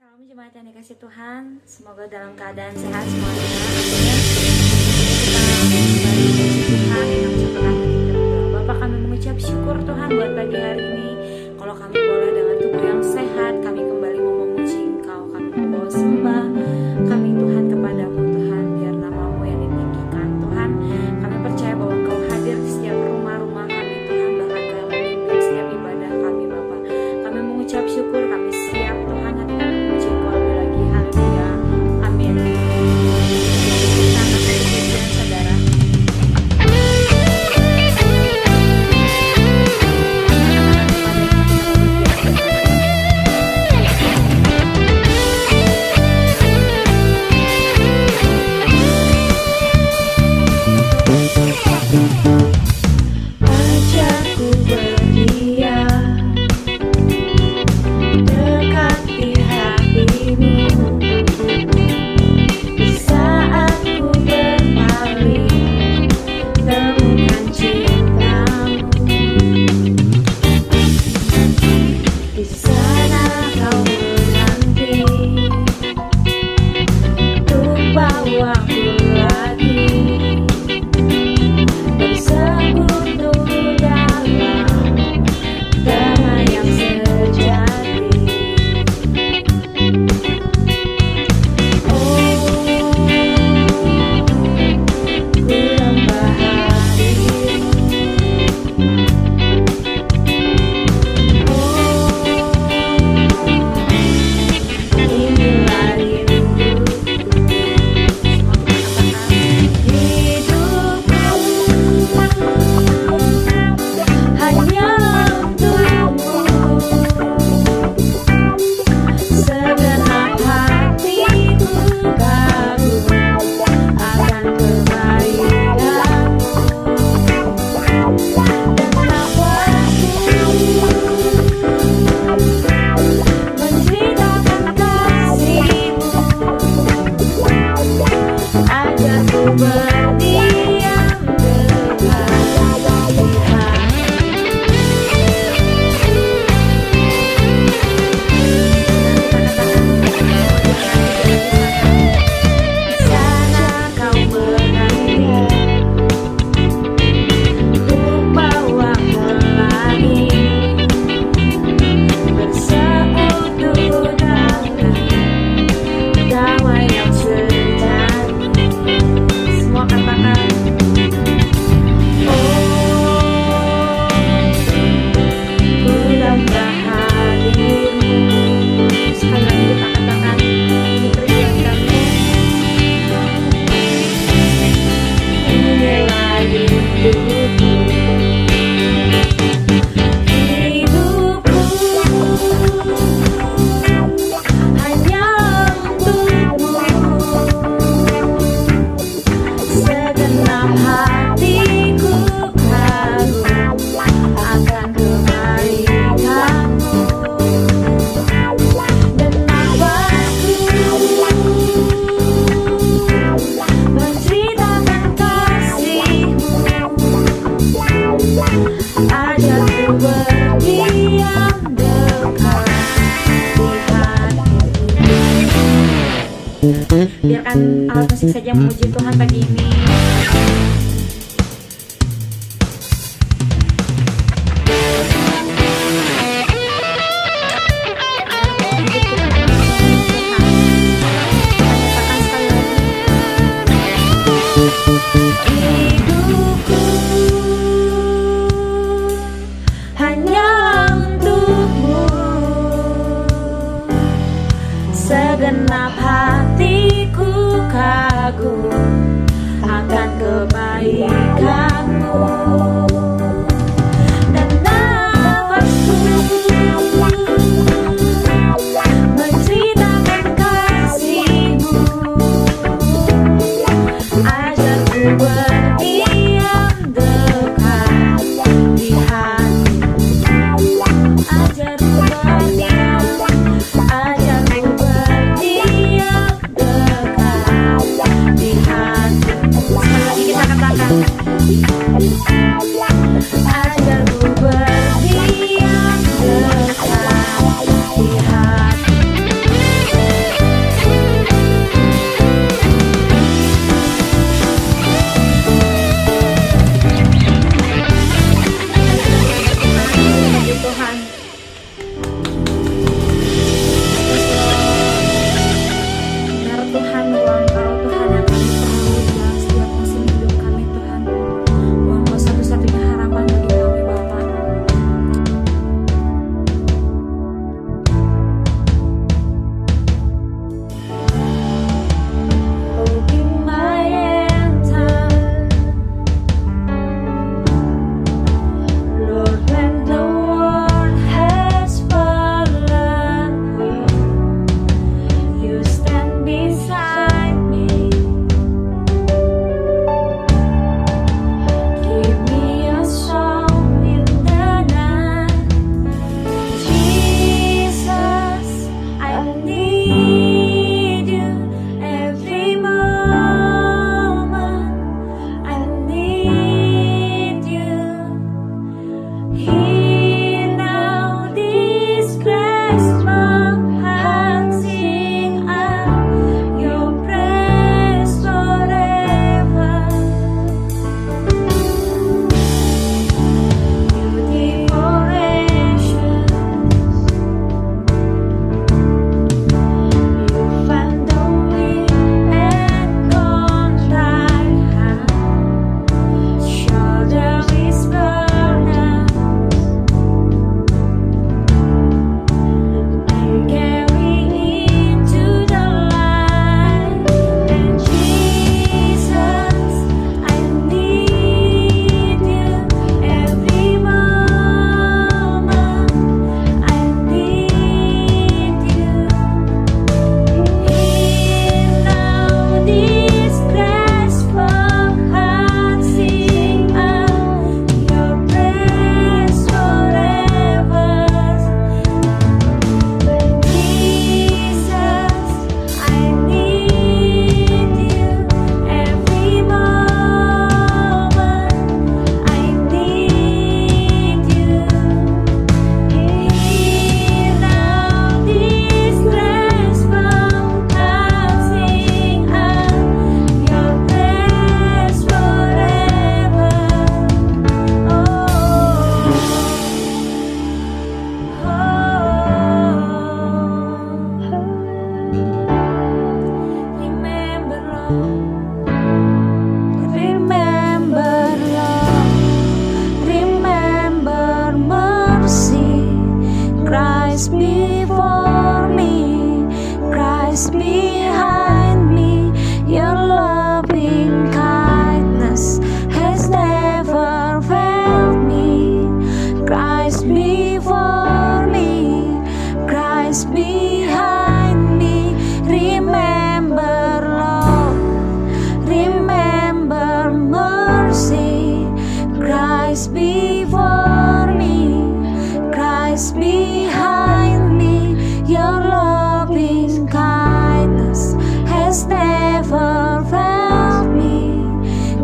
Shalom jemaat yang dikasih Tuhan, semoga dalam keadaan sehat semuanya. Kita kembali dalam satu kali kita berdoa. Bapak, kami mengucap syukur Tuhan buat pagi hari ini. Kalau kami boleh dengan tubuh yang sehat, kami kembali mau memuji Engkau, kami mau bawa sembah kami Tuhan kepadamu Tuhan, biar nama-Mu yang ditinggikan Tuhan. Kami percaya bahwa Engkau hadir di setiap rumah-rumah kami Tuhan, bahkan Kau memimpin setiap ibadah kami Bapak. Kami mengucap syukur, kami siap Tuhan, hati kami memuji Engkau lebih lagi. Haleluya, amin. Kita akan berdoa saudara. Biarkan alat musik saja memuji Tuhan pagi ini. Segenap hatiku kagum akan kebaikanmu, dan nafasku menceritakan kasih-Mu. Ajarku berdiam dekat di hati-Mu. Ajarku berdiam, ajarku berdiam dekat di hati-Mu. Sekali lagi kita katakan, ajarku berdiam dekat di hati-Mu. Christ before me, Christ behind me. Your loving kindness has never failed me. Christ before me, Christ behind me. Remember love, remember mercy. Christ before me, Christ behind me. Your loving kindness has never failed me.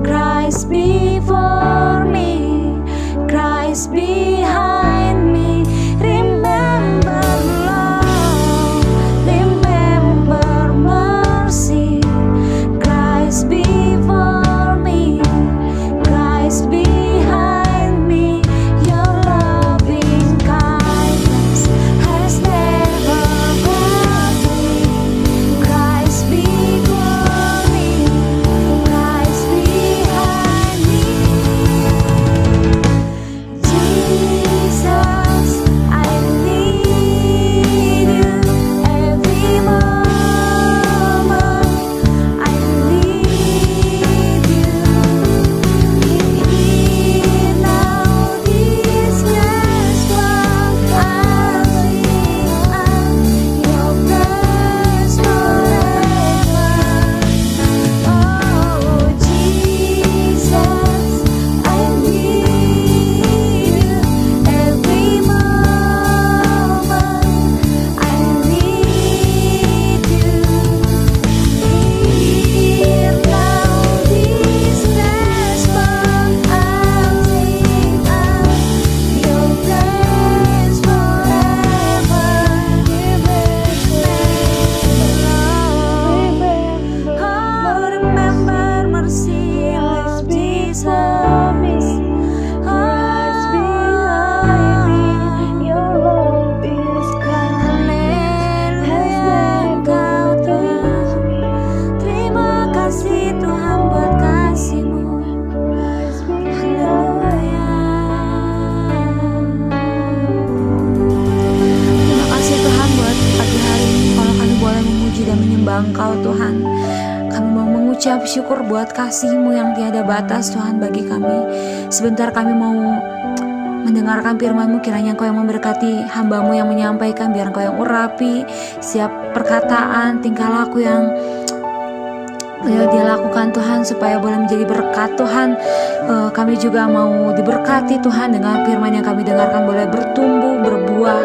Christ before me, Christ behind me. Remember love, remember mercy. Christ before me, Christ behind me. Your loving kindness has never failed me. Christ before me, Christ behind me. Jesus, I need you every moment. I need you here now. This just what I'm seeing. Your presence forever. Oh Jesus, I need you every moment. I need you here now. This just what I'm seeing. Your presence forever. Remember mercy, Lord Jesus. Your love is kind. Engkau Tuhan. Terima kasih Tuhan buat kasih-Mu. Haleluya. Terima kasih Tuhan buat pagi hari ini. Kalau kami boleh memuji dan menyembah Engkau Tuhan, kami mau mengucap syukur buat kasih-Mu yang tiada batas Tuhan bagi kami. Sebentar kami mau mendengarkan firman-Mu, kiranya Engkau yang memberkati hamba-Mu yang menyampaikan, biar Engkau yang urapi setiap perkataan, tingkah laku yang dia lakukan Tuhan, supaya boleh menjadi berkat Tuhan. Kami juga mau diberkati Tuhan dengan firman yang kami dengarkan, boleh bertumbuh, berbuah.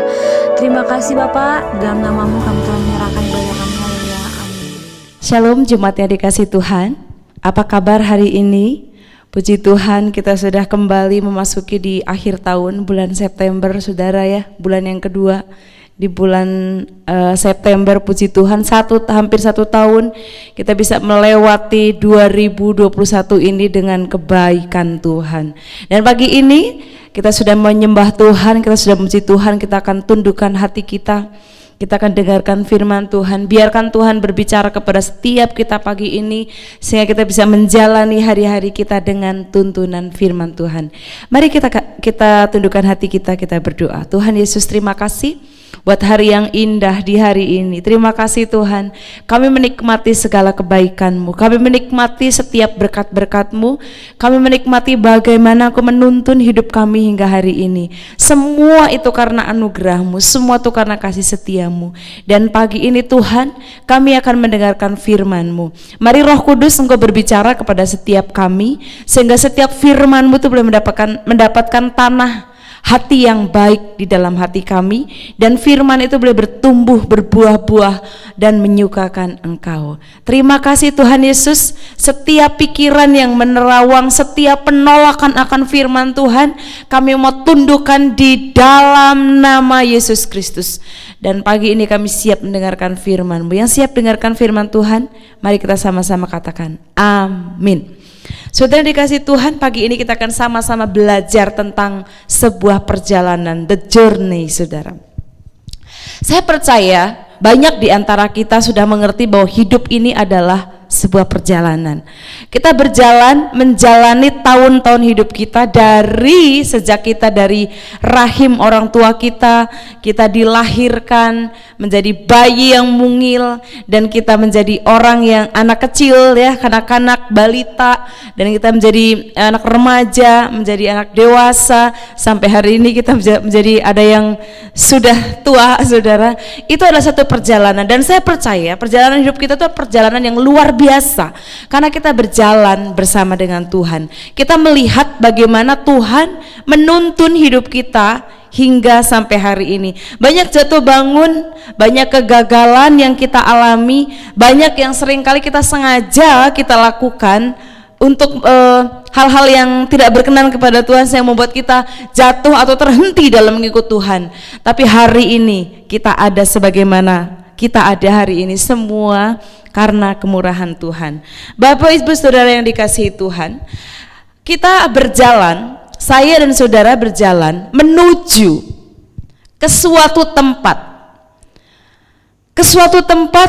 Terima kasih Bapak, dalam nama-Mu kami telah menyerahkan ibadah kami. Haleluya, amin. Shalom jemaat yang dikasih Tuhan. Apa kabar hari ini? Puji Tuhan, kita sudah kembali memasuki di akhir tahun, bulan September saudara ya, bulan yang kedua di bulan September. Puji Tuhan, hampir satu tahun kita bisa melewati 2021 ini dengan kebaikan Tuhan. Dan pagi ini kita sudah menyembah Tuhan, kita sudah memuji Tuhan, kita akan tundukkan hati kita. Kita akan dengarkan firman Tuhan. Biarkan Tuhan berbicara kepada setiap kita pagi ini, sehingga kita bisa menjalani hari-hari kita dengan tuntunan firman Tuhan. Mari kita tundukkan hati kita berdoa. Tuhan Yesus, terima kasih buat hari yang indah di hari ini. Terima kasih Tuhan, kami menikmati segala kebaikan-Mu, kami menikmati setiap berkat-berkat-Mu, kami menikmati bagaimana Engkau menuntun hidup kami hingga hari ini. Semua itu karena anugerah-Mu, semua itu karena kasih setia-Mu. Dan pagi ini Tuhan, kami akan mendengarkan firman-Mu. Mari Roh Kudus Engkau berbicara kepada setiap kami, sehingga setiap firman-Mu itu boleh mendapatkan tanah hati yang baik di dalam hati kami, dan firman itu boleh bertumbuh, berbuah-buah dan menyukakan Engkau. Terima kasih Tuhan Yesus, setiap pikiran yang menerawang, setiap penolakan akan firman Tuhan, kami mau tundukkan di dalam nama Yesus Kristus. Dan pagi ini kami siap mendengarkan firman-Mu. Yang siap dengarkan firman Tuhan, mari kita sama-sama katakan amin. Saudara dikasih Tuhan, pagi ini kita akan sama-sama belajar tentang sebuah perjalanan, the journey, saudara. Saya percaya banyak di antara kita sudah mengerti bahwa hidup ini adalah sebuah perjalanan. Kita berjalan menjalani tahun-tahun hidup kita dari sejak kita dari rahim orang tua kita dilahirkan menjadi bayi yang mungil, dan kita menjadi orang yang anak kecil ya, kanak-kanak, balita, dan kita menjadi anak remaja, menjadi anak dewasa, sampai hari ini kita menjadi ada yang sudah tua, saudara. Itu adalah satu perjalanan, dan saya percaya perjalanan hidup kita itu perjalanan yang luar biasa karena kita berjalan bersama dengan Tuhan. Kita melihat bagaimana Tuhan menuntun hidup kita hingga sampai hari ini. Banyak jatuh bangun, banyak kegagalan yang kita alami, banyak yang seringkali kita sengaja kita lakukan untuk hal-hal yang tidak berkenan kepada Tuhan, yang membuat kita jatuh atau terhenti dalam mengikut Tuhan. Tapi hari ini kita ada sebagaimana kita ada hari ini, semua karena kemurahan Tuhan. Bapak Ibu Saudara yang dikasihi Tuhan, kita berjalan, saya dan saudara berjalan menuju ke suatu tempat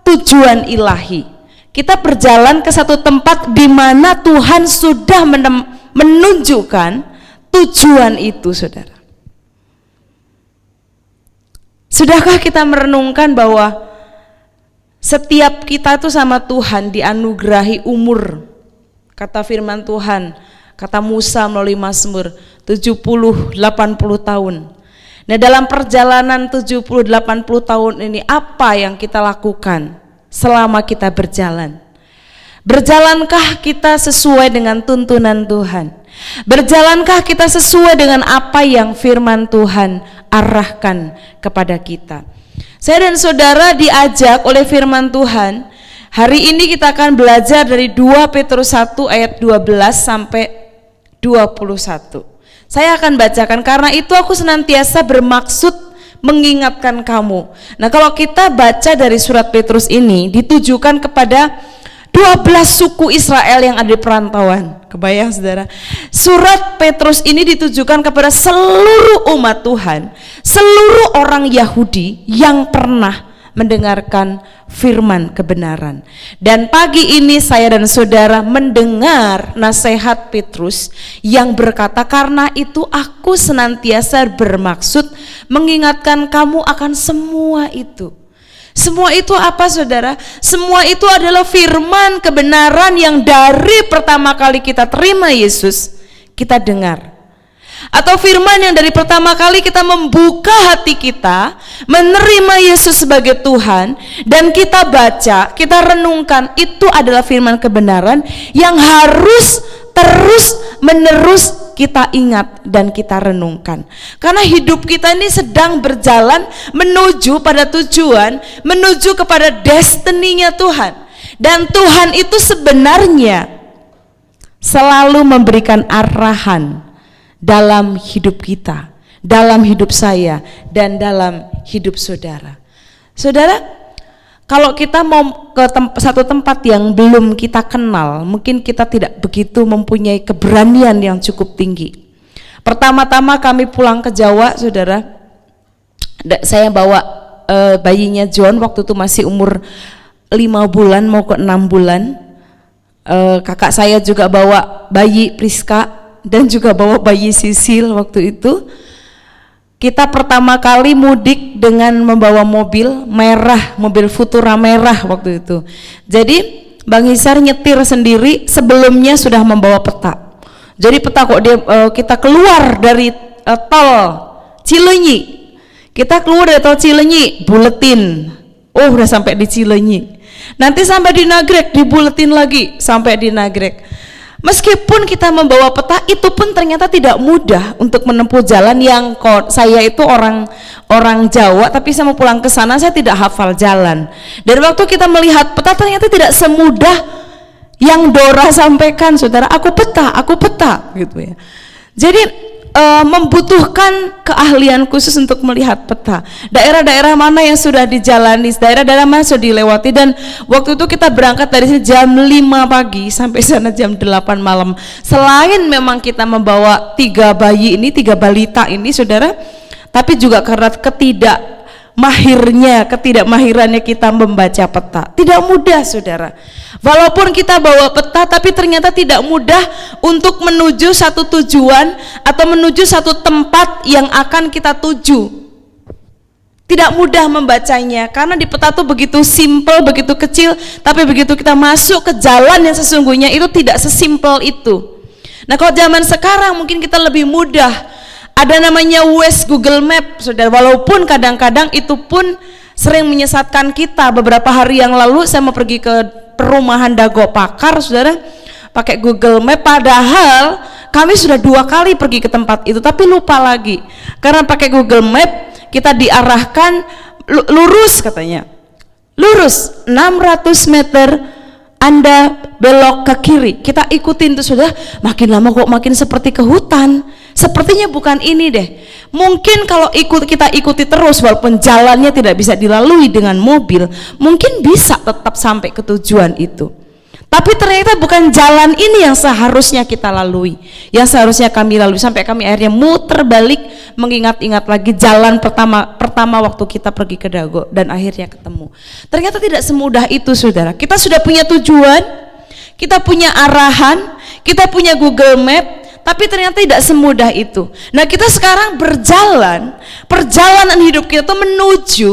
tujuan ilahi. Kita berjalan ke satu tempat di mana Tuhan sudah menunjukkan tujuan itu, saudara. Sudahkah kita merenungkan bahwa setiap kita itu sama Tuhan dianugerahi umur? Kata firman Tuhan, kata Musa melalui Mazmur, 70-80 tahun. Nah, dalam perjalanan 70-80 tahun ini apa yang kita lakukan selama kita berjalan? Berjalankah kita sesuai dengan tuntunan Tuhan? Berjalankah kita sesuai dengan apa yang firman Tuhan arahkan kepada kita? Saya dan saudara diajak oleh firman Tuhan. Hari ini kita akan belajar dari 2 Petrus 1 ayat 12 sampai 21. Saya akan bacakan, karena itu aku senantiasa bermaksud mengingatkan kamu. Nah, kalau kita baca dari surat Petrus ini ditujukan kepada 12 suku Israel yang ada di perantauan. Kebayang saudara? Surat Petrus ini ditujukan kepada seluruh umat Tuhan, seluruh orang Yahudi yang pernah mendengarkan firman kebenaran. Dan pagi ini saya dan saudara mendengar nasihat Petrus yang berkata, karena itu aku senantiasa bermaksud mengingatkan kamu akan semua itu. Semua itu apa, saudara? Semua itu adalah firman kebenaran yang dari pertama kali kita terima Yesus, kita dengar. Atau firman yang dari pertama kali kita membuka hati kita, menerima Yesus sebagai Tuhan, dan kita baca, kita renungkan, itu adalah firman kebenaran yang harus terus menerus kita ingat dan kita renungkan. Karena hidup kita ini sedang berjalan menuju pada tujuan, menuju kepada destininya Tuhan. Dan Tuhan itu sebenarnya selalu memberikan arahan dalam hidup kita, dalam hidup saya, dan dalam hidup saudara. Saudara, kalau kita mau ke satu tempat yang belum kita kenal, mungkin kita tidak begitu mempunyai keberanian yang cukup tinggi. Pertama-tama kami pulang ke Jawa, saudara, saya bawa bayinya John, waktu itu masih umur 5 bulan mau ke 6 bulan. Kakak saya juga bawa bayi Priska, dan juga bawa bayi Sisil waktu itu. Kita pertama kali mudik dengan membawa mobil merah, mobil Futura merah waktu itu. Jadi Bang Hisar nyetir sendiri, sebelumnya sudah membawa peta. Jadi peta kok kita keluar dari tol Cileunyi. Kita keluar dari tol Cileunyi, buletin. Oh, udah sampai di Cileunyi. Nanti sampai di Nagrek, dibuletin lagi sampai di Nagrek. Meskipun kita membawa peta, itu pun ternyata tidak mudah untuk menempuh jalan yang saya itu orang Jawa, tapi saya mau pulang ke sana saya tidak hafal jalan. Dan waktu kita melihat peta ternyata tidak semudah yang Dora sampaikan, saudara. Aku peta gitu ya. Jadi membutuhkan keahlian khusus untuk melihat peta. Daerah-daerah mana yang sudah dijalani, daerah-daerah mana sudah dilewati. Dan waktu itu kita berangkat dari sini jam 5 pagi sampai sana jam 8 malam. Selain memang kita membawa 3 bayi ini, 3 balita ini, saudara, tapi juga karena mahirnya, ketidakmahirannya kita membaca peta. Tidak mudah, saudara. Walaupun kita bawa peta, tapi ternyata tidak mudah untuk menuju satu tujuan atau menuju satu tempat yang akan kita tuju. Tidak mudah membacanya, karena di peta itu begitu simpel, begitu kecil, tapi begitu kita masuk ke jalan yang sesungguhnya itu tidak sesimpel itu. Nah, kalau zaman sekarang mungkin kita lebih mudah. Ada namanya Waze, Google Map, saudara. Walaupun kadang-kadang itu pun sering menyesatkan kita. Beberapa hari yang lalu saya mau pergi ke perumahan Dago Pakar, saudara, pakai Google Map. Padahal kami sudah 2 kali pergi ke tempat itu, tapi lupa lagi. Karena pakai Google Map kita diarahkan lurus, katanya. Lurus 600 meter Anda belok ke kiri. Kita ikutin itu, sudah makin lama kok makin seperti ke hutan. Sepertinya bukan ini deh. Mungkin kalau kita ikuti terus, walaupun jalannya tidak bisa dilalui dengan mobil, mungkin bisa tetap sampai ke tujuan itu. Tapi ternyata bukan jalan ini yang seharusnya kita lalui, yang seharusnya kami lalui, sampai kami akhirnya muter balik, mengingat-ingat lagi jalan pertama waktu kita pergi ke Dago, dan akhirnya ketemu. Ternyata tidak semudah itu, saudara. Kita sudah punya tujuan, kita punya arahan, kita punya Google Map, tapi ternyata tidak semudah itu. Nah, kita sekarang berjalan, perjalanan hidup kita itu menuju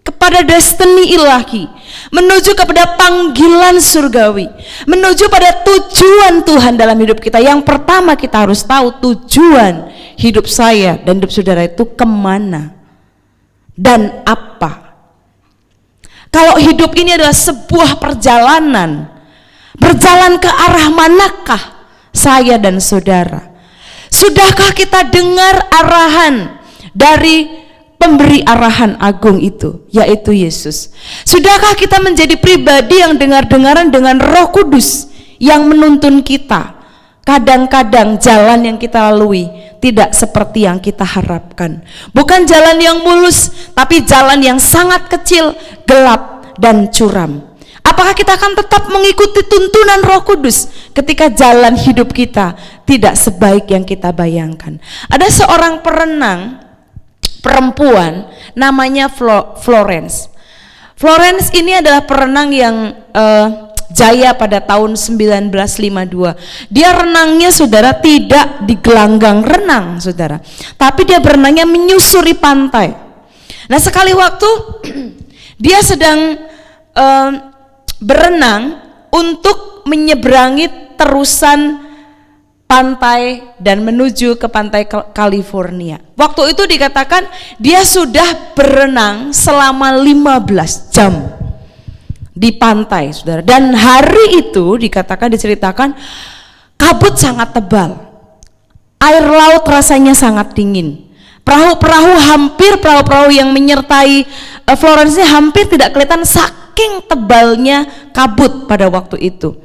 kepada destiny ilahi, menuju kepada panggilan surgawi, menuju pada tujuan Tuhan dalam hidup kita. Yang pertama kita harus tahu tujuan hidup saya dan hidup saudara itu kemana dan apa. Kalau hidup ini adalah sebuah perjalanan, berjalan ke arah manakah saya dan saudara? Sudahkah kita dengar arahan dari pemberi arahan agung itu, yaitu Yesus? Sudahkah kita menjadi pribadi yang dengar-dengaran dengan Roh Kudus yang menuntun kita? Kadang-kadang jalan yang kita lalui tidak seperti yang kita harapkan. Bukan jalan yang mulus, tapi jalan yang sangat kecil, gelap, dan curam. Apakah kita akan tetap mengikuti tuntunan Roh Kudus ketika jalan hidup kita tidak sebaik yang kita bayangkan? Ada seorang perenang perempuan namanya Florence. Florence ini adalah perenang yang jaya pada tahun 1952. Dia renangnya, saudara, tidak di gelanggang renang, saudara, tapi dia berenangnya menyusuri pantai. Nah, sekali waktu dia sedang berenang untuk menyeberangi terusan pantai dan menuju ke pantai California. Waktu itu dikatakan dia sudah berenang selama 15 jam di pantai, saudara. Dan hari itu diceritakan kabut sangat tebal, air laut rasanya sangat dingin. Perahu-perahu yang menyertai Florence hampir tidak kelihatan saking tebalnya kabut pada waktu itu.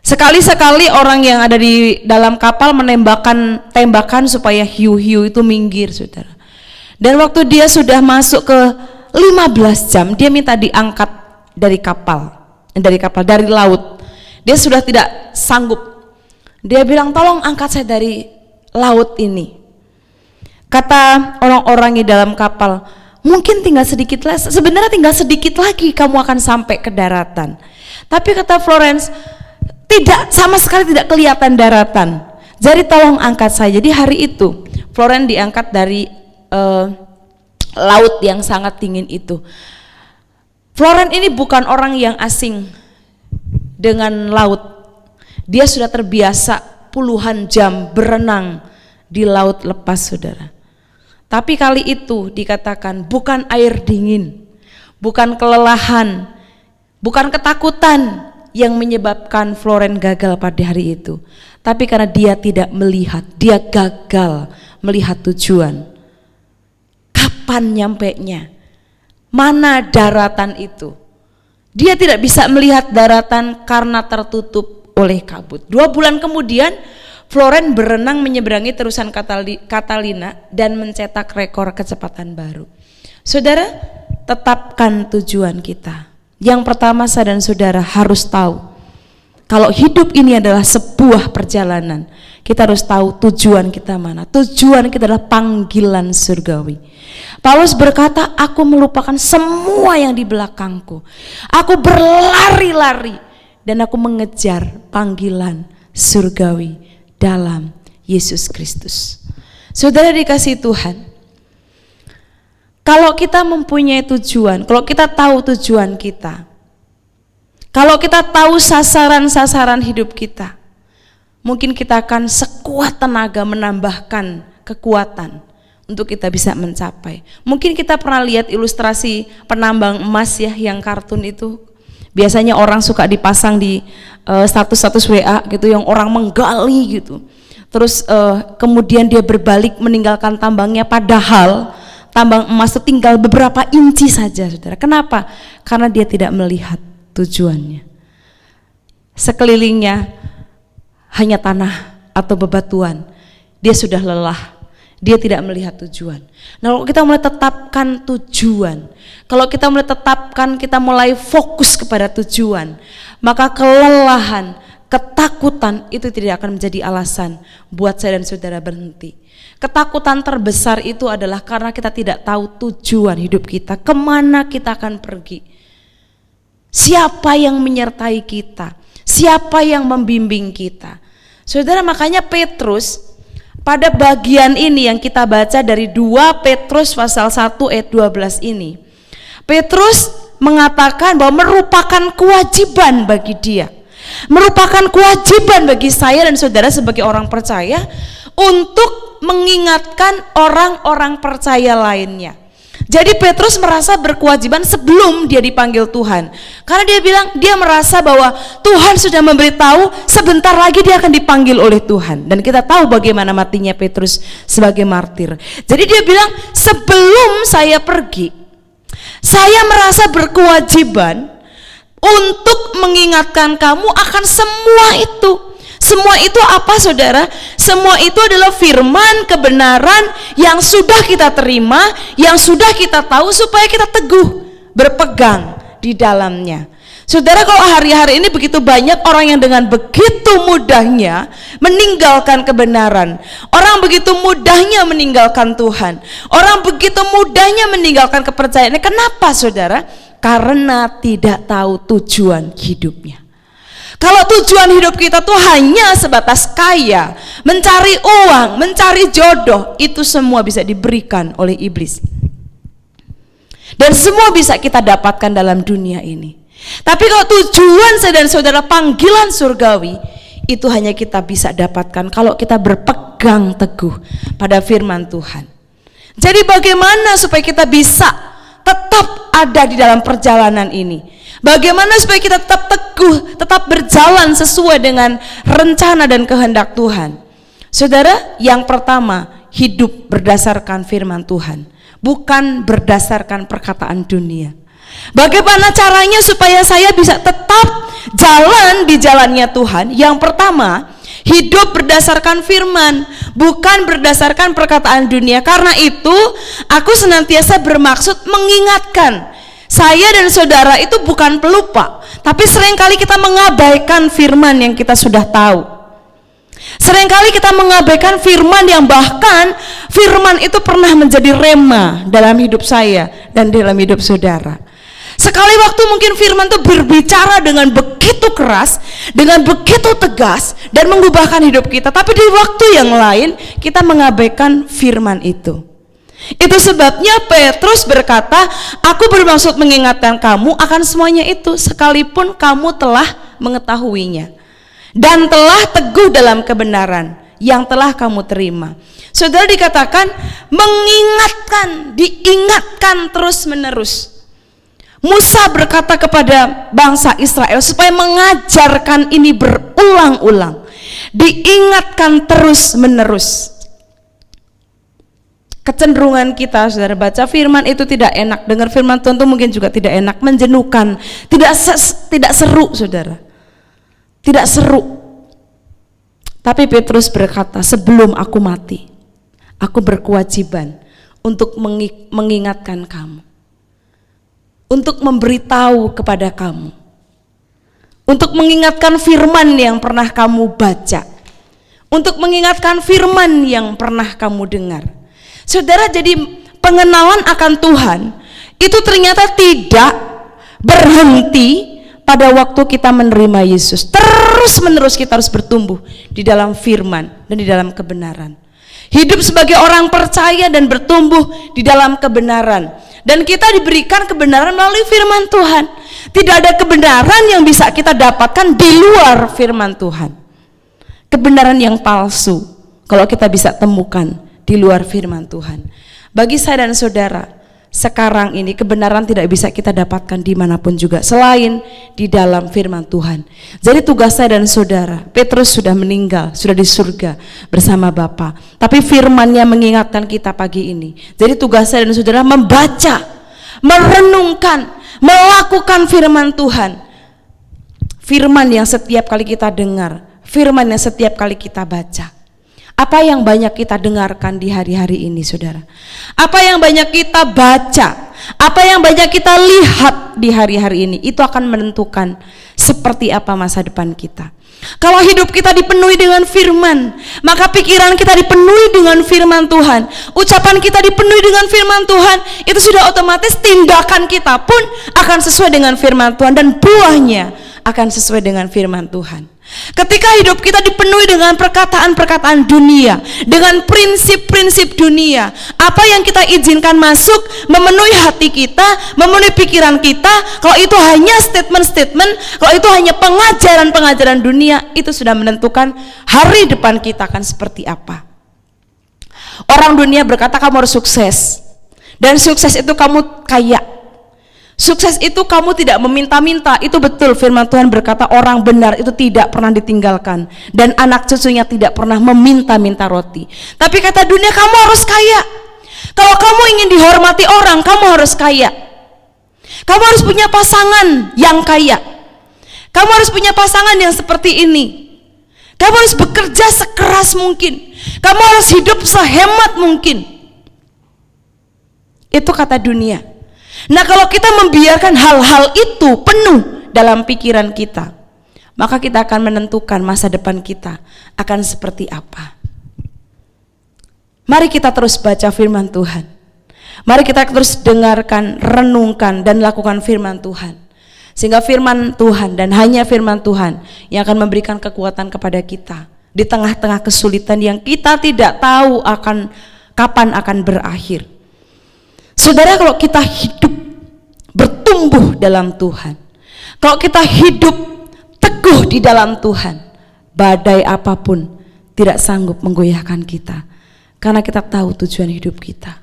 Sekali-sekali orang yang ada di dalam kapal menembakkan tembakan supaya hiu-hiu itu minggir, saudara. Dan waktu dia sudah masuk ke 15 jam, dia minta diangkat dari laut. Dia sudah tidak sanggup. Dia bilang, tolong angkat saya dari laut ini. Kata orang-orang di dalam kapal, mungkin tinggal sedikit lagi, sebenarnya tinggal sedikit lagi kamu akan sampai ke daratan. Tapi kata Florence, tidak, sama sekali tidak kelihatan daratan. Jadi tolong angkat saya. Jadi hari itu Florence diangkat dari laut yang sangat dingin itu. Florence ini bukan orang yang asing dengan laut. Dia sudah terbiasa puluhan jam berenang di laut lepas, saudara. Tapi kali itu dikatakan bukan air dingin, bukan kelelahan, bukan ketakutan yang menyebabkan Florence gagal pada hari itu, tapi karena dia tidak melihat, dia gagal melihat tujuan. Kapan nyampenya? Mana daratan itu? Dia tidak bisa melihat daratan karena tertutup oleh kabut. 2 bulan kemudian Florence berenang menyeberangi terusan Catalina dan mencetak rekor kecepatan baru. Saudara, tetapkan tujuan kita. Yang pertama, saya dan saudara harus tahu, kalau hidup ini adalah sebuah perjalanan, kita harus tahu tujuan kita mana. Tujuan kita adalah panggilan surgawi. Paulus berkata, aku melupakan semua yang di belakangku. Aku berlari-lari dan aku mengejar panggilan surgawi dalam Yesus Kristus. Saudara dikasihi Tuhan, kalau kita mempunyai tujuan, kalau kita tahu tujuan kita, kalau kita tahu sasaran-sasaran hidup kita, mungkin kita akan sekuat tenaga menambahkan kekuatan untuk kita bisa mencapai. Mungkin kita pernah lihat ilustrasi penambang emas ya, yang kartun itu. Biasanya orang suka dipasang di status-status WA gitu, yang orang menggali gitu. Terus kemudian dia berbalik meninggalkan tambangnya, padahal tambang emas itu tinggal beberapa inci saja, saudara. Kenapa? Karena dia tidak melihat tujuannya. Sekelilingnya hanya tanah atau bebatuan. Dia sudah lelah. Dia tidak melihat tujuan. Nah, kalau kita mulai tetapkan tujuan, kalau kita mulai tetapkan, kita mulai fokus kepada tujuan, maka kelelahan, ketakutan itu tidak akan menjadi alasan buat saya dan saudara berhenti. Ketakutan terbesar itu adalah karena kita tidak tahu tujuan hidup kita, kemana kita akan pergi, siapa yang menyertai kita, siapa yang membimbing kita. Saudara, makanya Petrus pada bagian ini yang kita baca dari 2 Petrus pasal 1 ayat 12 ini, Petrus mengatakan bahwa merupakan kewajiban bagi dia, merupakan kewajiban bagi saya dan saudara sebagai orang percaya untuk mengingatkan orang-orang percaya lainnya. Jadi Petrus merasa berkewajiban sebelum dia dipanggil Tuhan, karena dia bilang dia merasa bahwa Tuhan sudah memberitahu sebentar lagi dia akan dipanggil oleh Tuhan, dan kita tahu bagaimana matinya Petrus sebagai martir. Jadi dia bilang, sebelum saya pergi, saya merasa berkewajiban untuk mengingatkan kamu akan semua itu. Semua itu apa, saudara? Semua itu adalah firman kebenaran yang sudah kita terima, yang sudah kita tahu, supaya kita teguh berpegang di dalamnya. Saudara, kalau hari-hari ini begitu banyak orang yang dengan begitu mudahnya meninggalkan kebenaran, orang begitu mudahnya meninggalkan Tuhan, orang begitu mudahnya meninggalkan kepercayaan. Kenapa, saudara? Karena tidak tahu tujuan hidupnya. Kalau tujuan hidup kita tuh hanya sebatas kaya, mencari uang, mencari jodoh, itu semua bisa diberikan oleh iblis. Dan semua bisa kita dapatkan dalam dunia ini. Tapi kalau tujuan saya dan saudara panggilan surgawi, itu hanya kita bisa dapatkan kalau kita berpegang teguh pada firman Tuhan. Jadi bagaimana supaya kita bisa tetap ada di dalam perjalanan ini? Bagaimana supaya kita tetap teguh, tetap berjalan sesuai dengan rencana dan kehendak Tuhan? Saudara, yang pertama, hidup berdasarkan firman Tuhan, bukan berdasarkan perkataan dunia. Bagaimana caranya supaya saya bisa tetap jalan di jalannya Tuhan? Yang pertama, hidup berdasarkan firman, bukan berdasarkan perkataan dunia. Karena itu, aku senantiasa bermaksud mengingatkan, saya dan saudara itu bukan pelupa, tapi seringkali kita mengabaikan firman yang kita sudah tahu. Seringkali kita mengabaikan firman yang bahkan firman itu pernah menjadi rema dalam hidup saya dan dalam hidup saudara. Sekali waktu mungkin firman itu berbicara dengan begitu keras, dengan begitu tegas, dan mengubahkan hidup kita. Tapi di waktu yang lain kita mengabaikan firman itu. Itu sebabnya Petrus berkata, aku bermaksud mengingatkan kamu akan semuanya itu, sekalipun kamu telah mengetahuinya dan telah teguh dalam kebenaran yang telah kamu terima. Saudara, dikatakan mengingatkan, diingatkan terus menerus. Musa berkata kepada bangsa Israel supaya mengajarkan ini berulang-ulang, diingatkan terus menerus. Kecenderungan kita, saudara, baca firman itu tidak enak, dengar firman Tuhan itu mungkin juga tidak enak, menjenuhkan, tidak seru, saudara, tidak seru. Tapi Petrus berkata, sebelum aku mati, aku berkewajiban untuk mengingatkan kamu, untuk memberitahu kepada kamu, untuk mengingatkan firman yang pernah kamu baca, untuk mengingatkan firman yang pernah kamu dengar. Saudara, jadi pengenalan akan Tuhan itu ternyata tidak berhenti pada waktu kita menerima Yesus. Terus menerus kita harus bertumbuh di dalam firman dan di dalam kebenaran. Hidup sebagai orang percaya dan bertumbuh di dalam kebenaran. Dan kita diberikan kebenaran melalui firman Tuhan. Tidak ada kebenaran yang bisa kita dapatkan di luar firman Tuhan. Kebenaran yang palsu kalau kita bisa temukan di luar firman Tuhan. Bagi saya dan saudara, sekarang ini kebenaran tidak bisa kita dapatkan dimanapun juga selain di dalam firman Tuhan. Jadi tugas saya dan saudara, Petrus sudah meninggal, sudah di surga bersama Bapa. Tapi firman-Nya mengingatkan kita pagi ini. Jadi tugas saya dan saudara membaca, merenungkan, melakukan firman Tuhan. Firman yang setiap kali kita dengar, firman yang setiap kali kita baca. Apa yang banyak kita dengarkan di hari-hari ini, saudara? Apa yang banyak kita baca? Apa yang banyak kita lihat di hari-hari ini? Itu akan menentukan seperti apa masa depan kita. Kalau hidup kita dipenuhi dengan firman, maka pikiran kita dipenuhi dengan firman Tuhan, ucapan kita dipenuhi dengan firman Tuhan, itu sudah otomatis tindakan kita pun akan sesuai dengan firman Tuhan dan buahnya akan sesuai dengan firman Tuhan. Ketika hidup kita dipenuhi dengan perkataan-perkataan dunia, dengan prinsip-prinsip dunia, apa yang kita izinkan masuk memenuhi hati kita, memenuhi pikiran kita, kalau itu hanya statement-statement, kalau itu hanya pengajaran-pengajaran dunia, itu sudah menentukan hari depan kita akan seperti apa. Orang dunia berkata kamu harus sukses, dan sukses itu kamu kaya. Sukses itu kamu tidak meminta-minta. Itu betul, firman Tuhan berkata orang benar itu tidak pernah ditinggalkan, dan anak cucunya tidak pernah meminta-minta roti. Tapi kata dunia kamu harus kaya. Kalau kamu ingin dihormati orang, kamu harus kaya. Kamu harus punya pasangan yang kaya. Kamu harus punya pasangan yang seperti ini. Kamu harus bekerja sekeras mungkin. Kamu harus hidup sehemat mungkin. Itu kata dunia. Nah, kalau kita membiarkan hal-hal itu penuh dalam pikiran kita, maka kita akan menentukan masa depan kita akan seperti apa. Mari kita terus baca firman Tuhan. Mari kita terus dengarkan, renungkan, dan lakukan firman Tuhan. Sehingga firman Tuhan dan hanya firman Tuhan yang akan memberikan kekuatan kepada kita di tengah-tengah kesulitan yang kita tidak tahu kapan akan berakhir. Saudara, kalau kita hidup bertumbuh dalam Tuhan, kalau kita hidup teguh di dalam Tuhan, badai apapun tidak sanggup menggoyahkan kita, karena kita tahu tujuan hidup kita.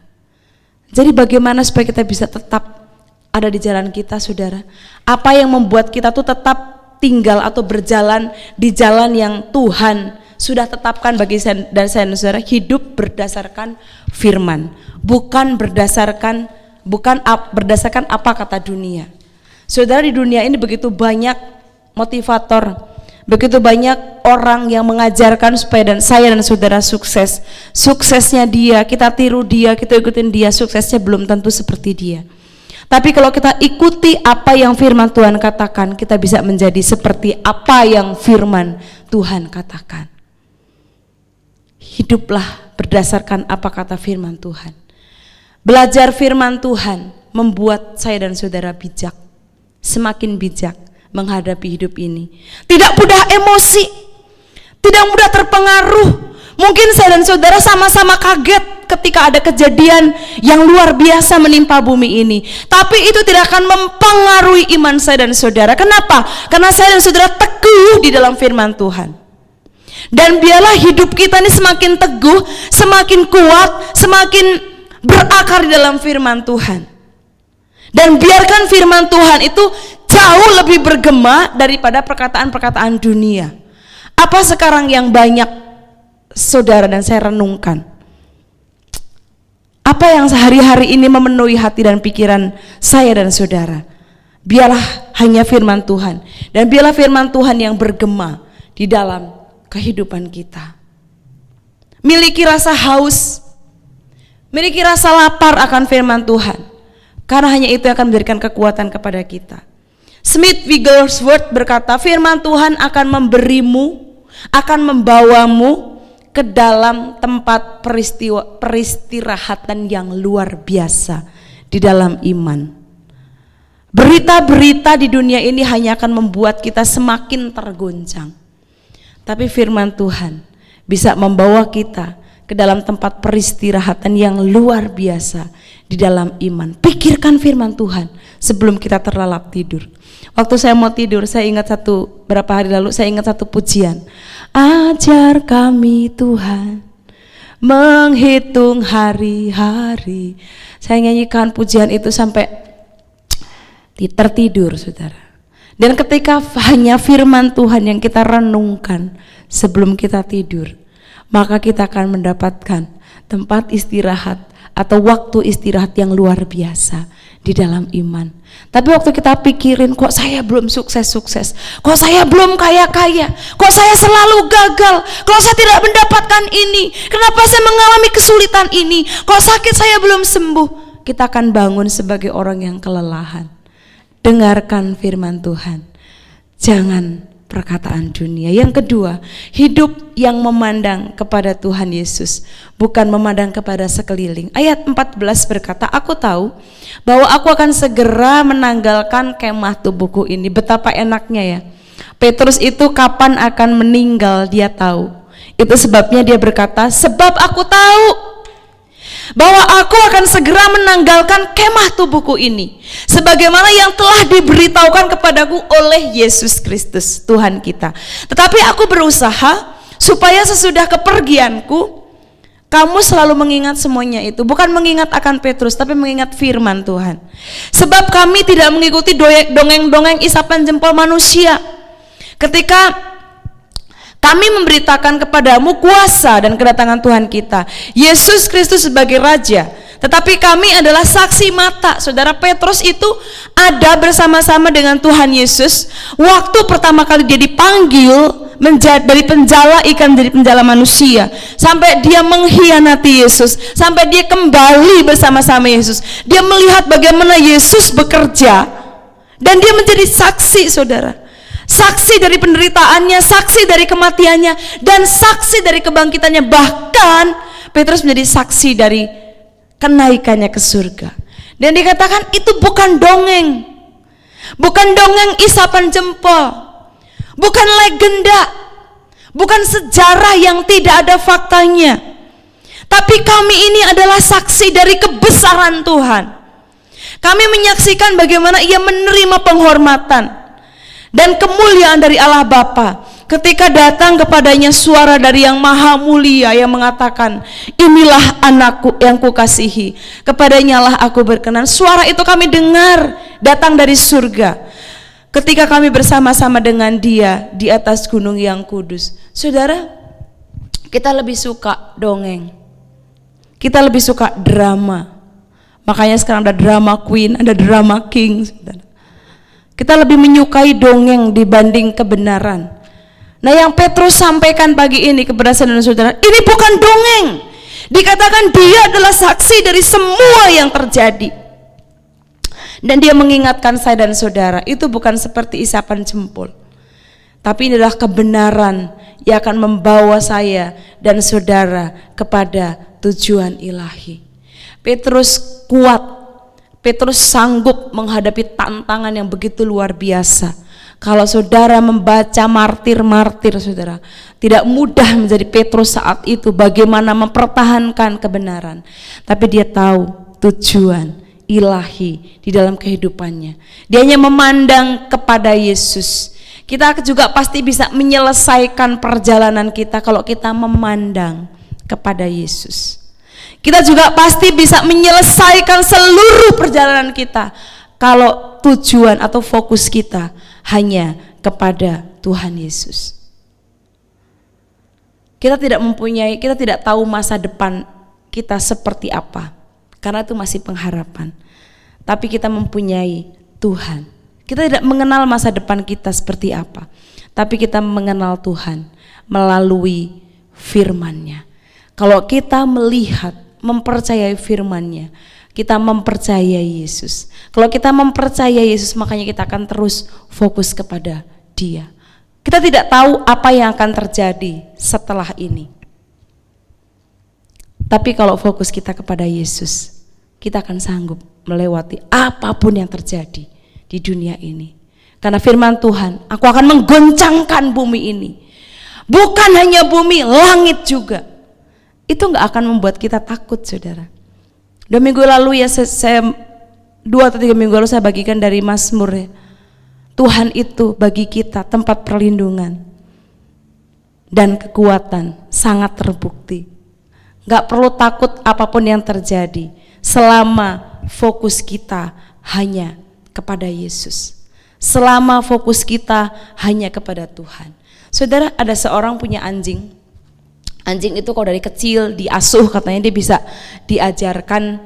Jadi bagaimana supaya kita bisa tetap ada di jalan kita, saudara? Apa yang membuat kita tuh tetap tinggal atau berjalan di jalan yang Tuhan sudah tetapkan bagi saya dan saudara? Hidup berdasarkan firman, bukan berdasarkan apa kata dunia. Saudara, di dunia ini begitu banyak motivator, begitu banyak orang yang mengajarkan supaya saya dan saudara sukses. Suksesnya dia, kita tiru dia, kita ikutin dia, suksesnya belum tentu seperti dia. Tapi kalau kita ikuti apa yang firman Tuhan katakan, kita bisa menjadi seperti apa yang firman Tuhan katakan. Hiduplah berdasarkan apa kata firman Tuhan. Belajar firman Tuhan membuat saya dan saudara bijak, semakin bijak menghadapi hidup ini. Tidak mudah emosi, tidak mudah terpengaruh. Mungkin saya dan saudara sama-sama kaget ketika ada kejadian yang luar biasa menimpa bumi ini, tapi itu tidak akan mempengaruhi iman saya dan saudara. Kenapa? Karena saya dan saudara teguh di dalam firman Tuhan. Dan biarlah hidup kita ini semakin teguh, semakin kuat, semakin berakar di dalam firman Tuhan. Dan biarkan firman Tuhan itu jauh lebih bergema daripada perkataan-perkataan dunia. Apa sekarang yang banyak saudara dan saya renungkan? Apa yang sehari-hari ini memenuhi hati dan pikiran saya dan saudara? Biarlah hanya firman Tuhan, dan biarlah firman Tuhan yang bergema di dalam kehidupan kita. Miliki rasa haus, miliki rasa lapar akan firman Tuhan, karena hanya itu yang akan memberikan kekuatan kepada kita. Smith Wigglesworth berkata, firman Tuhan akan memberimu, akan membawamu ke dalam tempat peristirahatan yang luar biasa di dalam iman. Berita-berita di dunia ini hanya akan membuat kita semakin tergoncang. Tapi firman Tuhan bisa membawa kita ke dalam tempat peristirahatan yang luar biasa di dalam iman. Pikirkan firman Tuhan sebelum kita terlelap tidur. Waktu saya mau tidur, saya ingat beberapa hari lalu saya ingat satu pujian. Ajar kami Tuhan menghitung hari-hari. Saya nyanyikan pujian itu sampai tertidur, saudara. Dan ketika hanya firman Tuhan yang kita renungkan sebelum kita tidur, maka kita akan mendapatkan tempat istirahat atau waktu istirahat yang luar biasa di dalam iman. Tapi waktu kita pikirin, kok saya belum sukses-sukses, kok saya belum kaya-kaya, kok saya selalu gagal, kok saya tidak mendapatkan ini, kenapa saya mengalami kesulitan ini, kok sakit saya belum sembuh, kita akan bangun sebagai orang yang kelelahan. Dengarkan firman Tuhan, jangan perkataan dunia. Yang kedua, hidup yang memandang kepada Tuhan Yesus, bukan memandang kepada sekeliling. Ayat 14 berkata, aku tahu bahwa aku akan segera menanggalkan kemah tubuhku ini. Betapa enaknya ya, Petrus itu kapan akan meninggal dia tahu. Itu sebabnya dia berkata, sebab aku tahu bahwa aku akan segera menanggalkan kemah tubuhku ini, sebagaimana yang telah diberitahukan kepadaku oleh Yesus Kristus Tuhan kita. Tetapi aku berusaha supaya sesudah kepergianku kamu selalu mengingat semuanya itu. Bukan mengingat akan Petrus, tapi mengingat firman Tuhan. Sebab kami tidak mengikuti dongeng-dongeng isapan jempol manusia. Ketika kami memberitakan kepadamu kuasa dan kedatangan Tuhan kita, Yesus Kristus sebagai Raja. Tetapi kami adalah saksi mata. Saudara, Petrus itu ada bersama-sama dengan Tuhan Yesus waktu pertama kali dia dipanggil dari penjala ikan menjadi penjala manusia, sampai dia mengkhianati Yesus, sampai dia kembali bersama-sama Yesus. Dia melihat bagaimana Yesus bekerja dan dia menjadi saksi, saudara. Saksi dari penderitaannya, saksi dari kematiannya, dan saksi dari kebangkitannya. Bahkan Petrus menjadi saksi dari kenaikannya ke surga. Dan dikatakan itu bukan dongeng, bukan dongeng isapan jempol, bukan legenda, bukan sejarah yang tidak ada faktanya. Tapi kami ini adalah saksi dari kebesaran Tuhan. Kami menyaksikan bagaimana ia menerima penghormatan dan kemuliaan dari Allah Bapa ketika datang kepadanya suara dari yang maha mulia yang mengatakan, inilah anakku yang kukasihi, kepadanya lah aku berkenan. Suara itu kami dengar datang dari surga ketika kami bersama-sama dengan dia di atas gunung yang kudus. Saudara, kita lebih suka dongeng, kita lebih suka drama. Makanya sekarang ada drama queen, ada drama king, saudara. Kita lebih menyukai dongeng dibanding kebenaran. Nah, yang Petrus sampaikan pagi ini kepada saudara-saudara, ini bukan dongeng. Dikatakan dia adalah saksi dari semua yang terjadi. Dan dia mengingatkan saya dan saudara, itu bukan seperti isapan jempol, tapi ini adalah kebenaran yang akan membawa saya dan saudara kepada tujuan ilahi. Petrus kuat. Petrus sanggup menghadapi tantangan yang begitu luar biasa. Kalau saudara membaca martir-martir, saudara, tidak mudah menjadi Petrus saat itu bagaimana mempertahankan kebenaran. Tapi dia tahu tujuan ilahi di dalam kehidupannya. Dia hanya memandang kepada Yesus. Kita juga pasti bisa menyelesaikan perjalanan kita kalau kita memandang kepada Yesus. Kita juga pasti bisa menyelesaikan seluruh perjalanan kita kalau tujuan atau fokus kita hanya kepada Tuhan Yesus. Kita tidak tahu masa depan kita seperti apa, karena itu masih pengharapan. Tapi kita mempunyai Tuhan. Kita tidak mengenal masa depan kita seperti apa, tapi kita mengenal Tuhan melalui firman-Nya. Kalau kita melihat, mempercayai firman-Nya, kita mempercayai Yesus. Kalau kita mempercayai Yesus, makanya kita akan terus fokus kepada Dia. Kita tidak tahu apa yang akan terjadi setelah ini. Tapi kalau fokus kita kepada Yesus, kita akan sanggup melewati apapun yang terjadi di dunia ini. Karena firman Tuhan, aku akan menggoncangkan bumi ini. Bukan hanya bumi, langit juga. Itu gak akan membuat kita takut, saudara. 2 minggu lalu ya, 2 atau 3 minggu lalu saya bagikan dari Mazmur ya. Tuhan itu bagi kita tempat perlindungan dan kekuatan, sangat terbukti. Gak perlu takut apapun yang terjadi selama fokus kita hanya kepada Yesus, selama fokus kita hanya kepada Tuhan. Saudara, ada seorang punya anjing. Anjing itu kalau dari kecil diasuh, katanya dia bisa diajarkan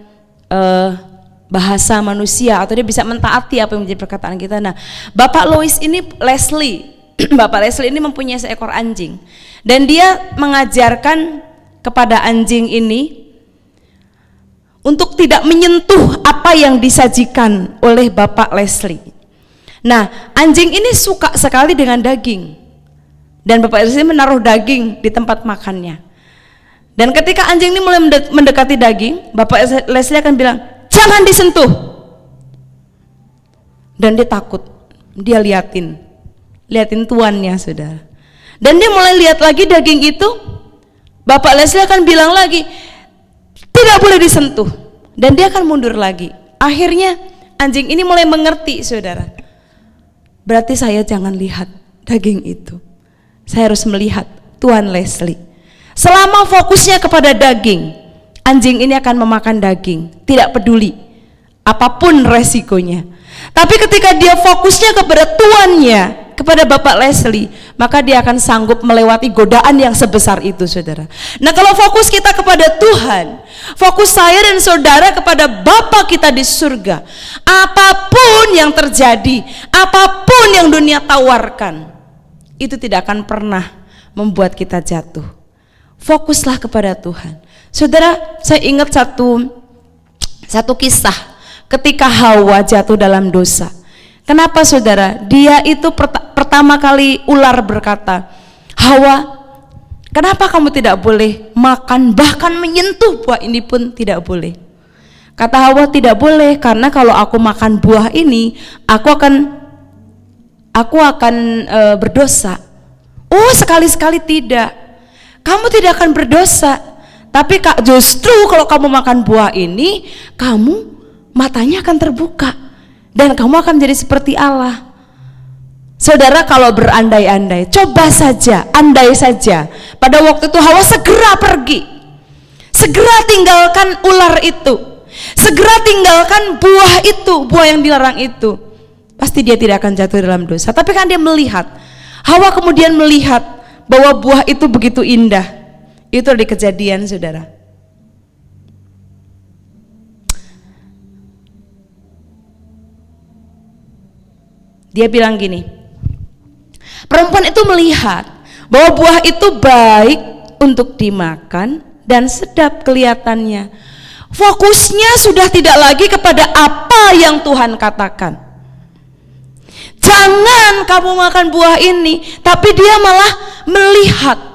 bahasa manusia, atau dia bisa mentaati apa yang menjadi perkataan kita. Nah, Bapak Leslie Bapak Leslie ini mempunyai seekor anjing, dan dia mengajarkan kepada anjing ini untuk tidak menyentuh apa yang disajikan oleh Bapak Leslie. Nah, anjing ini suka sekali dengan daging, dan Bapak Leslie menaruh daging di tempat makannya. Dan ketika anjing ini mulai mendekati daging, Bapak Leslie akan bilang, jangan disentuh. Dan dia takut, dia liatin tuannya, saudara. Dan dia mulai lihat lagi daging itu, Bapak Leslie akan bilang lagi, tidak boleh disentuh. Dan dia akan mundur lagi. Akhirnya anjing ini mulai mengerti, saudara. Berarti saya jangan lihat daging itu, saya harus melihat Tuan Leslie. Selama fokusnya kepada daging, anjing ini akan memakan daging, tidak peduli apapun resikonya. Tapi ketika dia fokusnya kepada tuannya, kepada Bapak Leslie, maka dia akan sanggup melewati godaan yang sebesar itu, saudara. Nah, kalau fokus kita kepada Tuhan, fokus saya dan saudara kepada Bapa kita di surga, apapun yang terjadi, apapun yang dunia tawarkan, itu tidak akan pernah membuat kita jatuh. Fokuslah kepada Tuhan. Saudara, saya ingat satu kisah ketika Hawa jatuh dalam dosa. Kenapa, saudara? Dia itu pertama kali ular berkata, Hawa, kenapa kamu tidak boleh makan, bahkan menyentuh buah ini pun tidak boleh? Kata Hawa, tidak boleh, karena kalau aku makan buah ini, aku akan berdosa. Oh, sekali-sekali tidak. Kamu tidak akan berdosa. Tapi justru kalau kamu makan buah ini, kamu matanya akan terbuka dan kamu akan menjadi seperti Allah. Saudara, kalau berandai-andai, coba saja, andai saja pada waktu itu Hawa segera pergi, segera tinggalkan ular itu, segera tinggalkan buah itu, buah yang dilarang itu, pasti dia tidak akan jatuh dalam dosa. Tapi kan dia melihat, Hawa kemudian melihat bahwa buah itu begitu indah. Itu di Kejadian, saudara. Dia bilang gini, perempuan itu melihat bahwa buah itu baik untuk dimakan dan sedap kelihatannya. Fokusnya sudah tidak lagi kepada apa yang Tuhan katakan. Jangan kamu makan buah ini, tapi dia malah melihat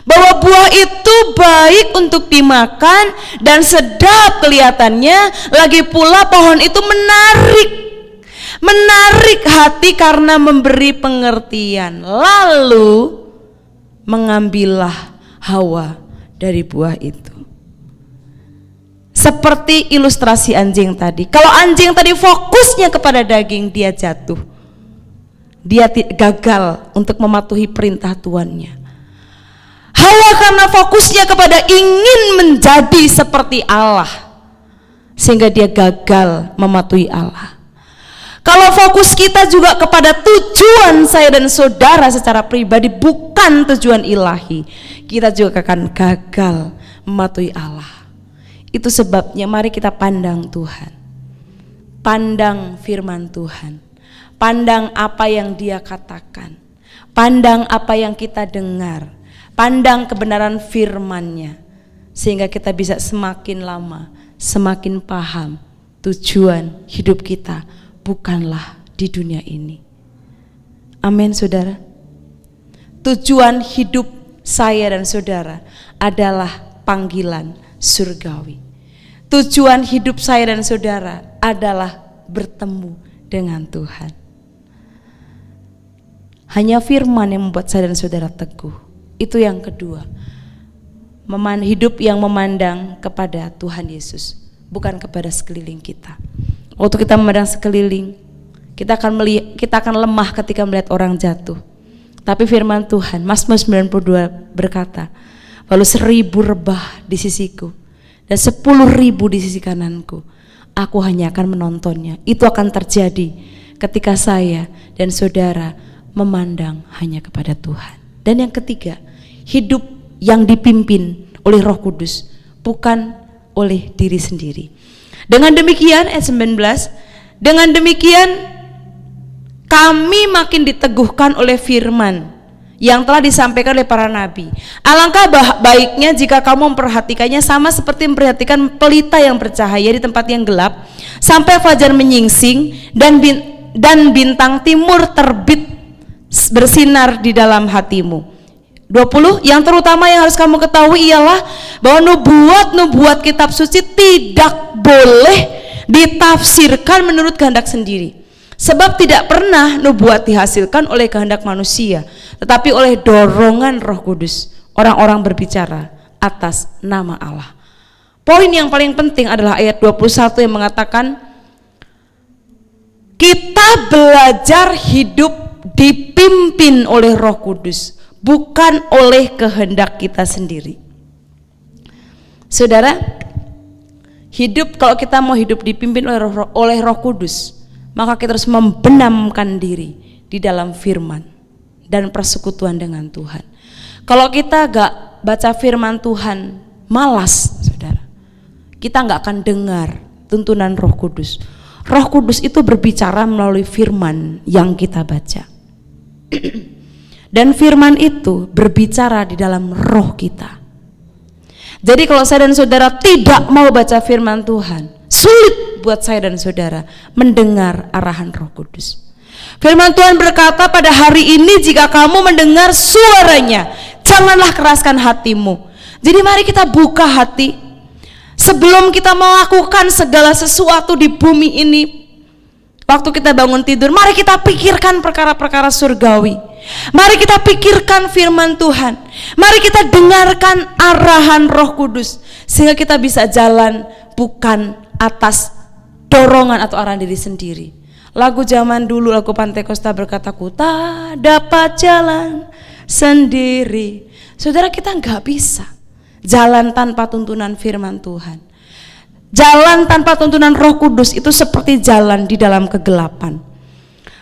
bahwa buah itu baik untuk dimakan dan sedap kelihatannya. Lagi pula pohon itu menarik hati karena memberi pengertian. Lalu mengambillah Hawa dari buah itu. Seperti ilustrasi anjing tadi. Kalau anjing tadi fokusnya kepada daging, dia jatuh. Dia gagal untuk mematuhi perintah tuannya. Hawa karena fokusnya kepada ingin menjadi seperti Allah, sehingga dia gagal mematuhi Allah. Kalau fokus kita juga kepada tujuan saya dan saudara secara pribadi, bukan tujuan ilahi, kita juga akan gagal mematuhi Allah. Itu sebabnya mari kita pandang Tuhan, pandang firman Tuhan, pandang apa yang Dia katakan, pandang apa yang kita dengar, pandang kebenaran firman-Nya, sehingga kita bisa semakin lama semakin paham tujuan hidup kita bukanlah di dunia ini. Amin, saudara. Tujuan hidup saya dan saudara adalah panggilan surgawi. Tujuan hidup saya dan saudara adalah bertemu dengan Tuhan. Hanya firman yang membuat saya dan saudara teguh. Itu yang kedua. Hidup yang memandang kepada Tuhan Yesus, bukan kepada sekeliling kita. Waktu kita memandang sekeliling, kita akan lemah ketika melihat orang jatuh. Tapi firman Tuhan, Mazmur 92 berkata, "Walau 1000 rebah di sisiku dan 10.000 di sisi kananku, aku hanya akan menontonnya." Itu akan terjadi ketika saya dan saudara memandang hanya kepada Tuhan. Dan yang ketiga, hidup yang dipimpin oleh Roh Kudus, bukan oleh diri sendiri. Dengan demikian, ayat 19, dengan demikian kami makin diteguhkan oleh firman yang telah disampaikan oleh para nabi. Alangkah baiknya jika kamu memperhatikannya sama seperti memperhatikan pelita yang bercahaya di tempat yang gelap, sampai fajar menyingsing dan bintang timur terbit bersinar di dalam hatimu. 20, yang terutama yang harus kamu ketahui ialah bahwa nubuat kitab suci tidak boleh ditafsirkan menurut kehendak sendiri. Sebab tidak pernah nubuat dihasilkan oleh kehendak manusia, tetapi oleh dorongan Roh Kudus. Orang-orang berbicara atas nama Allah. Poin yang paling penting adalah ayat 21 yang mengatakan kita belajar hidup dipimpin oleh Roh Kudus, bukan oleh kehendak kita sendiri. Saudara, kalau kita mau hidup dipimpin oleh Roh Kudus, maka kita harus membenamkan diri di dalam firman dan persekutuan dengan Tuhan. Kalau kita gak baca firman Tuhan, malas saudara, kita gak akan dengar tuntunan Roh Kudus. Roh Kudus itu berbicara melalui firman yang kita baca. Dan firman itu berbicara di dalam roh kita. Jadi kalau saya dan saudara tidak mau baca firman Tuhan, sulit buat saya dan saudara mendengar arahan Roh Kudus. Firman Tuhan berkata, pada hari ini jika kamu mendengar suaranya, janganlah keraskan hatimu. Jadi mari kita buka hati sebelum kita melakukan segala sesuatu di bumi ini. Waktu kita bangun tidur, mari kita pikirkan perkara-perkara surgawi. Mari kita pikirkan firman Tuhan. Mari kita dengarkan arahan Roh Kudus, sehingga kita bisa jalan bukan atas dorongan atau arahan diri sendiri. Lagu zaman dulu, lagu Pantai Kosta berkata, ku tak dapat jalan sendiri. Saudara, kita gak bisa jalan tanpa tuntunan firman Tuhan. Jalan tanpa tuntunan Roh Kudus itu seperti jalan di dalam kegelapan.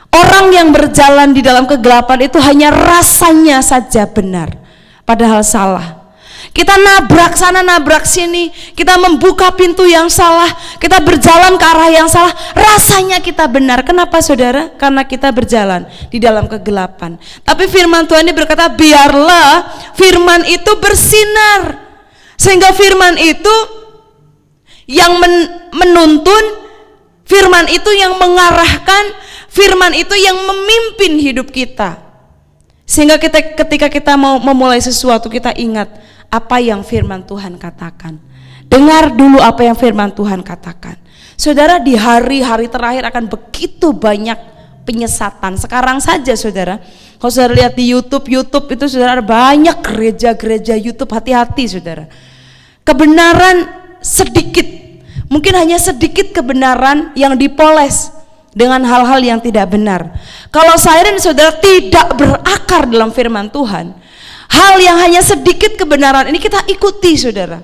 Orang yang berjalan di dalam kegelapan itu hanya rasanya saja benar, padahal salah. Kita nabrak sana nabrak sini, kita membuka pintu yang salah, kita berjalan ke arah yang salah, rasanya kita benar. Kenapa saudara? Karena kita berjalan di dalam kegelapan. Tapi firman Tuhan ini berkata, biarlah firman itu bersinar, sehingga firman itu yang menuntun, firman itu yang mengarahkan, firman itu yang memimpin hidup kita. Sehingga ketika kita mau memulai sesuatu, kita ingat apa yang firman Tuhan katakan. Dengar dulu apa yang firman Tuhan katakan. Saudara, di hari-hari terakhir akan begitu banyak penyesatan. Sekarang saja saudara, kalau saudara lihat di YouTube itu saudara, ada banyak gereja-gereja YouTube. Hati-hati saudara, kebenaran sedikit, mungkin hanya sedikit kebenaran yang dipoles dengan hal-hal yang tidak benar. Kalau saya dan saudara tidak berakar dalam firman Tuhan, hal yang hanya sedikit kebenaran ini kita ikuti saudara,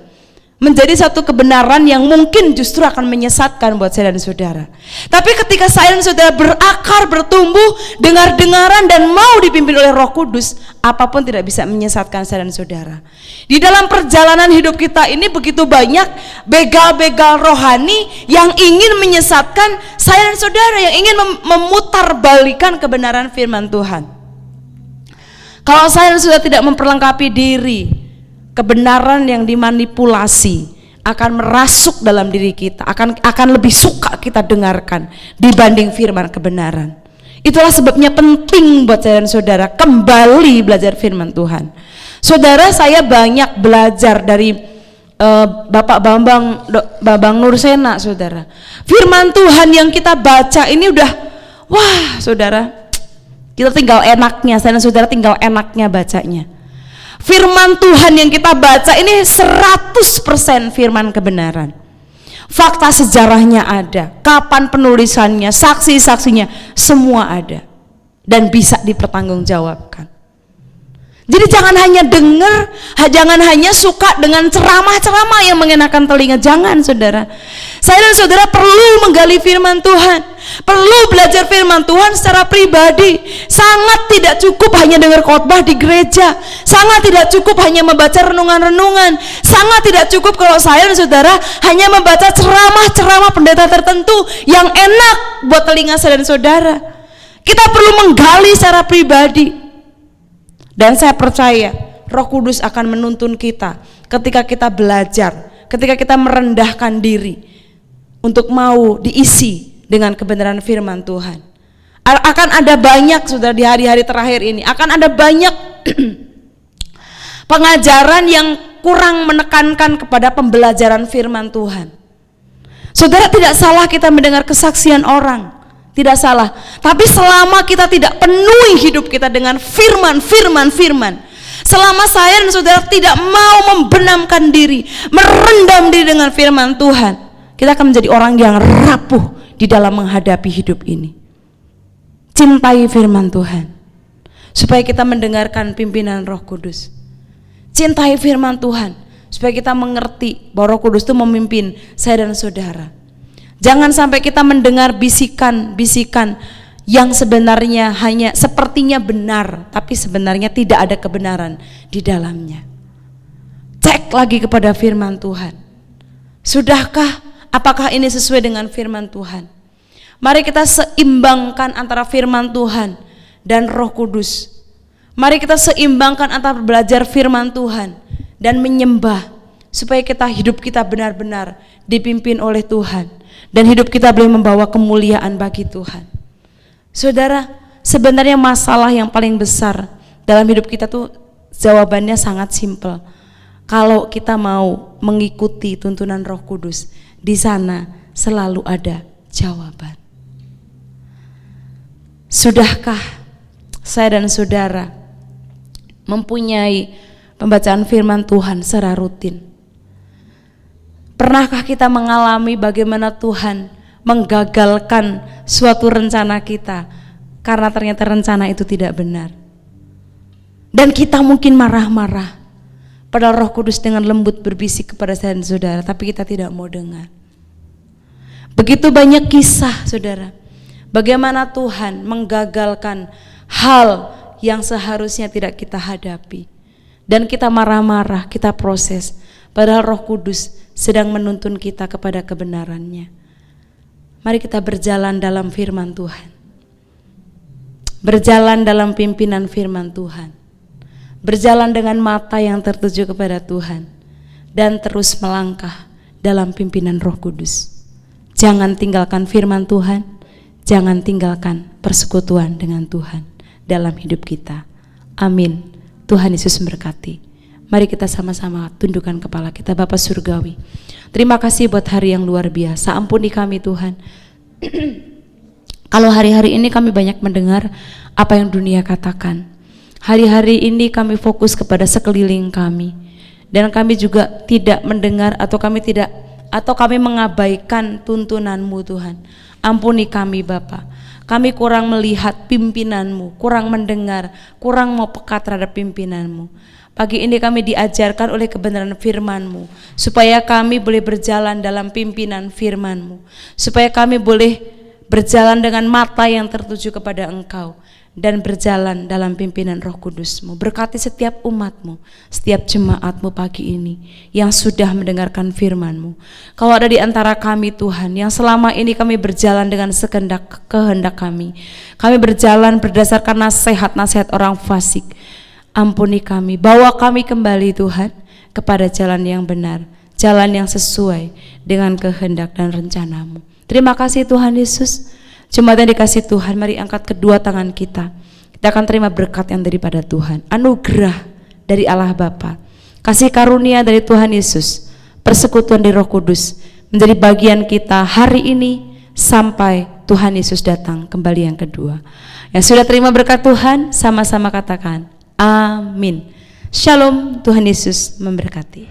menjadi satu kebenaran yang mungkin justru akan menyesatkan buat saya dan saudara. Tapi ketika saya dan saudara berakar, bertumbuh, dengar-dengaran dan mau dipimpin oleh Roh Kudus, apapun tidak bisa menyesatkan saya dan saudara. Di dalam perjalanan hidup kita ini begitu banyak begal-begal rohani yang ingin menyesatkan saya dan saudara, yang ingin memutarbalikan kebenaran firman Tuhan. Kalau saya dan saudara tidak memperlengkapi diri, kebenaran yang dimanipulasi akan merasuk dalam diri kita, akan lebih suka kita dengarkan dibanding firman kebenaran. Itulah sebabnya penting buat saya dan saudara kembali belajar firman Tuhan. Saudara, saya banyak belajar dari Bapak Bambang Nursena, saudara. Firman Tuhan yang kita baca ini udah, wah saudara, kita tinggal enaknya, saya dan saudara tinggal enaknya bacanya. Firman Tuhan yang kita baca ini 100% firman kebenaran. Fakta sejarahnya ada, kapan penulisannya, saksi-saksinya, semua ada dan bisa dipertanggungjawabkan. Jadi jangan hanya dengar, jangan hanya suka dengan ceramah-ceramah yang mengenakan telinga. Jangan, saudara. Saya dan saudara perlu menggali firman Tuhan, perlu belajar firman Tuhan secara pribadi. Sangat tidak cukup hanya dengar khotbah di gereja, sangat tidak cukup hanya membaca renungan-renungan, sangat tidak cukup kalau saya dan saudara hanya membaca ceramah-ceramah pendeta tertentu yang enak buat telinga saya dan saudara. Kita perlu menggali secara pribadi. Dan saya percaya Roh Kudus akan menuntun kita ketika kita belajar, ketika kita merendahkan diri untuk mau diisi dengan kebenaran firman Tuhan. Akan ada banyak, saudara, di hari-hari terakhir ini akan ada banyak pengajaran yang kurang menekankan kepada pembelajaran firman Tuhan. Saudara, tidak salah kita mendengar kesaksian orang, tidak salah. Tapi selama kita tidak penuhi hidup kita dengan firman, selama saya dan saudara tidak mau membenamkan diri, merendam diri dengan firman Tuhan, kita akan menjadi orang yang rapuh di dalam menghadapi hidup ini. Cintai firman Tuhan supaya kita mendengarkan pimpinan Roh Kudus. Cintai firman Tuhan supaya kita mengerti bahwa Roh Kudus itu memimpin saya dan saudara. Jangan sampai kita mendengar bisikan-bisikan yang sebenarnya hanya sepertinya benar, tapi sebenarnya tidak ada kebenaran di dalamnya. Cek lagi kepada firman Tuhan. Sudahkah? Apakah ini sesuai dengan firman Tuhan? Mari kita seimbangkan antara firman Tuhan dan Roh Kudus. Mari kita seimbangkan antara belajar firman Tuhan dan menyembah, supaya hidup kita benar-benar dipimpin oleh Tuhan. Dan hidup kita boleh membawa kemuliaan bagi Tuhan. Saudara, sebenarnya masalah yang paling besar dalam hidup kita tuh jawabannya sangat simpel. Kalau kita mau mengikuti tuntunan Roh Kudus, di sana selalu ada jawaban. Sudahkah saya dan saudara mempunyai pembacaan firman Tuhan secara rutin? Pernahkah kita mengalami bagaimana Tuhan menggagalkan suatu rencana kita karena ternyata rencana itu tidak benar? Dan kita mungkin marah-marah, padahal Roh Kudus dengan lembut berbisik kepada saya dan saudara, tapi kita tidak mau dengar. Begitu banyak kisah, saudara, bagaimana Tuhan menggagalkan hal yang seharusnya tidak kita hadapi, dan kita marah-marah, kita proses, padahal Roh Kudus sedang menuntun kita kepada kebenarannya. Mari kita berjalan dalam firman Tuhan, berjalan dalam pimpinan firman Tuhan, berjalan dengan mata yang tertuju kepada Tuhan, dan terus melangkah dalam pimpinan Roh Kudus. Jangan tinggalkan firman Tuhan, jangan tinggalkan persekutuan dengan Tuhan dalam hidup kita. Amin. Tuhan Yesus memberkati. Mari kita sama-sama tundukkan kepala kita. Bapa Surgawi, terima kasih buat hari yang luar biasa. Ampuni kami Tuhan. Kalau hari-hari ini kami banyak mendengar apa yang dunia katakan, hari-hari ini kami fokus kepada sekeliling kami, dan kami juga tidak mendengar atau kami mengabaikan tuntunan-Mu Tuhan. Ampuni kami Bapa. Kami kurang melihat pimpinan-Mu, kurang mendengar, kurang mau peka terhadap pimpinan-Mu. Pagi ini kami diajarkan oleh kebenaran firman-Mu, supaya kami boleh berjalan dalam pimpinan firman-Mu, supaya kami boleh berjalan dengan mata yang tertuju kepada Engkau, dan berjalan dalam pimpinan Roh Kudus-Mu. Berkati setiap umat-Mu, setiap jemaat-Mu pagi ini yang sudah mendengarkan firman-Mu. Kalau ada di antara kami Tuhan, yang selama ini kami berjalan dengan kehendak kami berjalan berdasarkan nasihat-nasihat orang fasik, ampuni kami, bawa kami kembali Tuhan kepada jalan yang benar, jalan yang sesuai dengan kehendak dan rencana-Mu. Terima kasih Tuhan Yesus. Jemaat yang dikasih Tuhan, mari angkat kedua tangan kita. Kita akan terima berkat yang daripada Tuhan, anugerah dari Allah Bapa, kasih karunia dari Tuhan Yesus, persekutuan di Roh Kudus menjadi bagian kita hari ini sampai Tuhan Yesus datang kembali yang kedua. Yang sudah terima berkat Tuhan, sama-sama katakan amin. Shalom, Tuhan Yesus memberkati.